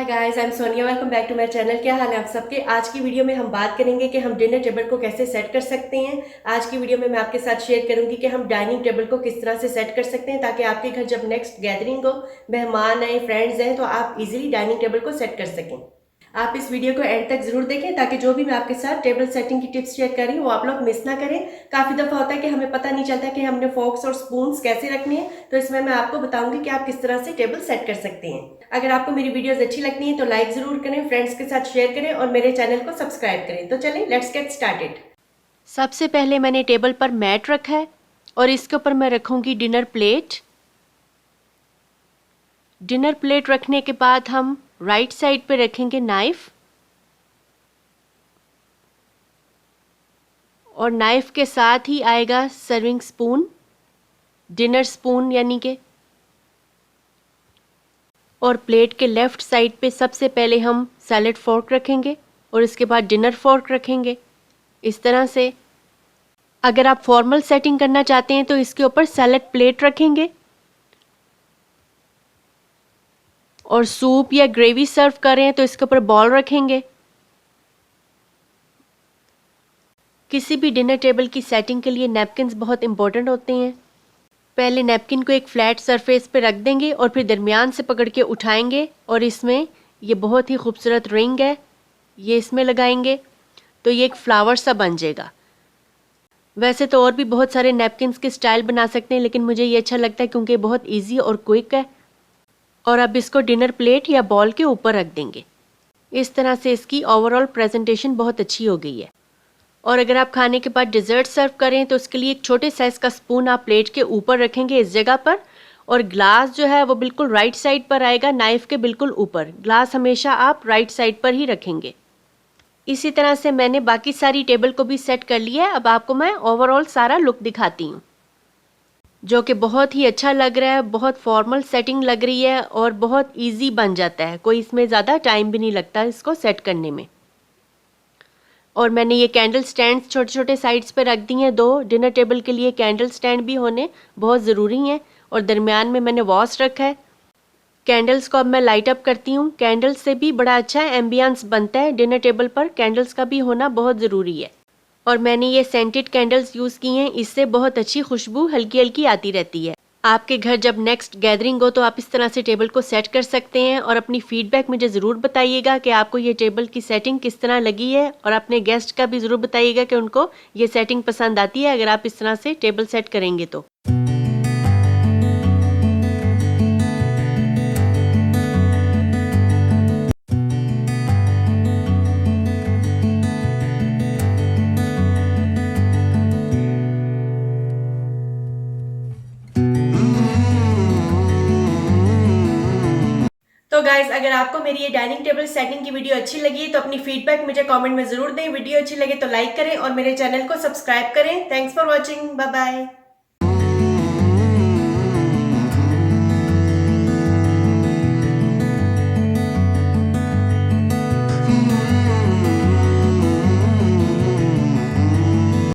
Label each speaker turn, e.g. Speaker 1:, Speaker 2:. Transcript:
Speaker 1: Hi guys, I am Sonia. Welcome back to my channel. क्या हाल है आप सबके। आज की वीडियो में हम बात करेंगे कि हम डिनर टेबल को कैसे सेट कर सकते हैं। आज की वीडियो में मैं आपके साथ शेयर करूंगी कि हम डाइनिंग टेबल को किस तरह से सेट कर सकते हैं ताकि आपके घर जब नेक्स्ट गैदरिंग हो, मेहमान आए, फ्रेंड्स आए, तो आप इजीली डाइनिंग टेबल को सेट कर सकें। आप इस वीडियो को एंड तक जरूर देखें ताकि जो भी मैं आपके साथ टेबल सेटिंग की टिप्स शेयर कर रही हूँ वो आप लोग मिस ना करें। काफी दफा होता है कि हमें पता नहीं चलता कि हमने फोक्स और स्पून्स कैसे रखने हैं, तो इसमें मैं आपको बताऊंगी कि आप किस तरह से टेबल सेट कर सकते हैं। अगर आपको मेरी वीडियोस अच्छी लगती हैं तो लाइक जरूर करें, फ्रेंड्स के साथ शेयर करें और मेरे चैनल को सब्सक्राइब करें। तो चलें, लेट्स गेट स्टार्टेड।
Speaker 2: सबसे पहले मैंने टेबल पर मैट रखा है और इसके ऊपर मैं रखूंगी डिनर प्लेट। डिनर प्लेट रखने के बाद हम राइट साइड पे रखेंगे नाइफ और नाइफ के साथ ही आएगा सर्विंग स्पून, डिनर स्पून यानी के। और प्लेट के लेफ्ट साइड पे सबसे पहले हम सैलेड फोर्क रखेंगे और इसके बाद डिनर फोर्क रखेंगे, इस तरह से। अगर आप फॉर्मल सेटिंग करना चाहते हैं तो इसके ऊपर सैलेड प्लेट रखेंगे और सूप या ग्रेवी सर्व करें तो इसके ऊपर बॉल रखेंगे। किसी भी डिनर टेबल की सेटिंग के लिए नैपकिन्स बहुत इंपॉर्टेंट होते हैं। पहले नैपकिन को एक फ्लैट सरफेस पे रख देंगे और फिर दरमियान से पकड़ के उठाएंगे और इसमें ये बहुत ही खूबसूरत रिंग है, ये इसमें लगाएंगे तो ये एक फ्लावर सा बन जाएगा। वैसे तो और भी बहुत सारे नैपकिन्स के स्टाइल बना सकते हैं, लेकिन मुझे ये अच्छा लगता है क्योंकि बहुत ईजी और क्विक है। और अब इसको डिनर प्लेट या बॉल के ऊपर रख देंगे। इस तरह से इसकी ओवरऑल प्रेजेंटेशन बहुत अच्छी हो गई है। और अगर आप खाने के बाद डिज़र्ट सर्व करें तो उसके लिए एक छोटे साइज़ का स्पून आप प्लेट के ऊपर रखेंगे इस जगह पर, और ग्लास जो है वो बिल्कुल राइट साइड पर आएगा, नाइफ के बिल्कुल ऊपर। ग्लास हमेशा आप राइट साइड पर ही रखेंगे। इसी तरह से मैंने बाकी सारी टेबल को भी सेट कर लिया है। अब आपको मैं ओवरऑल सारा लुक दिखाती हूँ, जो कि बहुत ही अच्छा लग रहा है। बहुत फॉर्मल सेटिंग लग रही है और बहुत ईजी बन जाता है, कोई इसमें ज़्यादा टाइम भी नहीं लगता इसको सेट करने में। और मैंने ये कैंडल स्टैंड छोटे छोटे साइड्स पे रख दी हैं। 2 डिनर टेबल के लिए कैंडल स्टैंड भी होने बहुत ज़रूरी हैं। और दरमियान में मैंने वॉश रखा है। कैंडल्स को अब मैं लाइट अप करती हूँ। कैंडल्स से भी बड़ा अच्छा एम्बियंस बनता है डिनर टेबल पर, कैंडल्स का भी होना बहुत ज़रूरी है। और मैंने ये सेंटेड कैंडल्स यूज़ की हैं, इससे बहुत अच्छी खुशबू हल्की हल्की आती रहती है। आपके घर जब नेक्स्ट गैदरिंग हो तो आप इस तरह से टेबल को सेट कर सकते हैं। और अपनी फीडबैक मुझे ज़रूर बताइएगा कि आपको ये टेबल की सेटिंग किस तरह लगी है, और अपने गेस्ट का भी ज़रूर बताइएगा कि उनको ये सेटिंग पसंद आती है अगर आप इस तरह से टेबल सेट करेंगे तो।
Speaker 1: तो गाइज, अगर आपको मेरी ये डाइनिंग टेबल सेटिंग की वीडियो अच्छी लगी तो अपनी फीडबैक मुझे कमेंट में जरूर दें। वीडियो अच्छी लगे तो लाइक करें और मेरे चैनल को सब्सक्राइब करें। Thanks for watching, bye bye.